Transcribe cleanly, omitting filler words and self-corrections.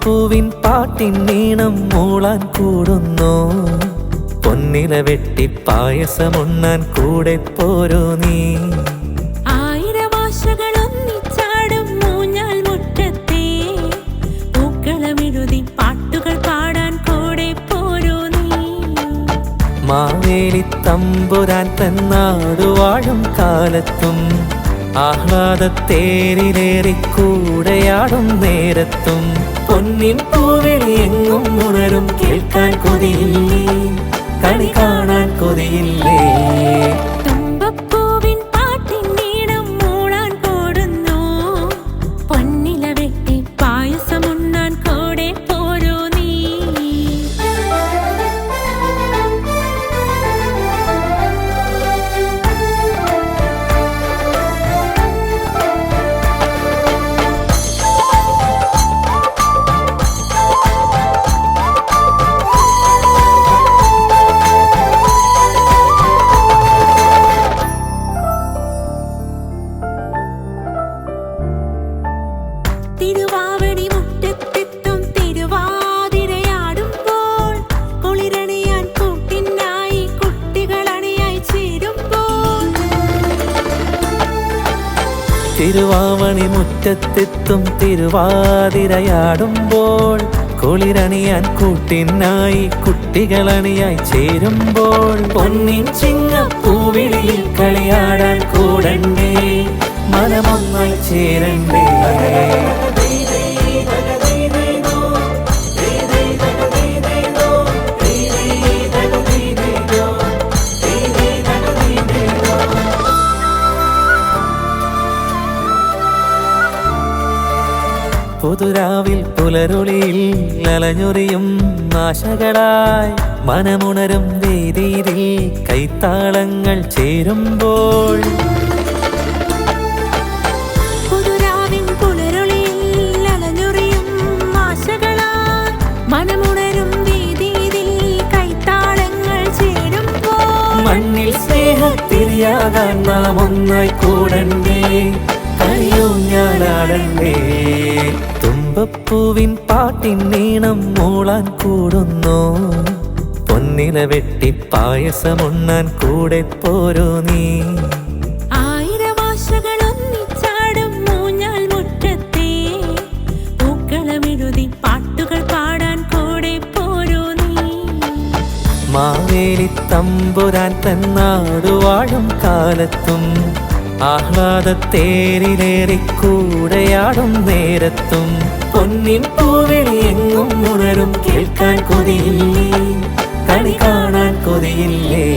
തുമ്പപ്പൂവിൻ പാട്ടിൻ നീണം മൂളാൻ കൂടുന്നു. പൊന്നില വെട്ടി പായസമുണ്ണാൻ കൂടെ പോരോ നീ. ആയിരവാശകളൊന്നിച്ചാടും മൂഞ്ഞാൽ മുറ്റത്തെ പൂക്കളമെഴുതി പാട്ടുകൾ പാടാൻ കൂടെ പോരോ നീ. മാവേലി തമ്പുരാൻ തന്നാടു വാഴും കാലത്തും ആഹ്ലാദത്തേരിലേറിക്കൂടെയാടും നേരത്തും പൊന്നിൻ പൂവിളി എങ്ങും ഉണരും കേൾക്കാൻ കൊതിയില്ലേ, കളി കാണാൻ കൊതിയില്ലേ. തുമ്പപ്പൂവിൻ പാട്ടിൻ നീണം മൂളാൻ കൂടുന്നു. പൊന്നില വെട്ടി പായസമുണ്ണാൻ കൂടെ പോരോ നീ. തിരുവാവടി മുറ്റത്തെത്തും തിരുവാതിരയാടുമ്പോൾ കുളിരണിയാൻ കൂട്ടിനായി കുട്ടികളണിയായി ചേരുമ്പോൾ. തിരുവാവണി മുറ്റത്തെത്തും തിരുവാതിരയാടുമ്പോൾ കുളിരണിയാൻ കൂട്ടിനായി കുട്ടികളണിയായി ചേരുമ്പോൾ പൊന്നിൻ ചിങ്ങപ്പൂവിളിയിൽ കളിയാടാൻ കൂടണ്ടേ, മനമൊന്നായി ചേരണ്ടേ. പുതുരാവിൽ പുലരുളിയിൽ അലഞ്ഞൊറിയും ആശകളായി മനമുണരും വേദിയിൽ കൈത്താളങ്ങൾ ചേരുമ്പോൾ. പുതുരാവിൻ പുലരുളിയിൽ അലഞ്ഞൊറിയും ആശകളായി മനമുണരും വേദിയിൽ കൈത്താളങ്ങൾ ചേരുമ്പോൾ. മണ്ണിൽ സ്നേഹത്തിരിയാകാൻ നാം ഒന്നായി കൂടണ്ടേ, കളിയൂഞ്ഞാലാടണ്ടേ. തുമ്പപ്പൂവിൻ പാട്ടിൻ നീണം മൂളാൻ കൂടുന്നു. പൊന്നില വെട്ടി പായസമുണ്ണാൻ കൂടെ പോരോ നീ. ആയിരവാശകളൊന്നിച്ചാടും മൂഞ്ഞാൽ മുറ്റത്തെ പൂക്കളമെഴുതി പാട്ടുകൾ പാടാൻ കൂടെ പോരോ നീ. മാവേലി തമ്പുരാൻ തന്നാടു വാഴും കാലത്തും ആഹ്ലാദത്തേരിലേറിക്കൂടെയാടും നേരത്തും പൊന്നിൻ പൂവിളി എങ്ങും ഉണരും കേൾക്കാൻ കൊതിയില്ലേ, കളി കാണാൻ കൊതിയില്ലേ.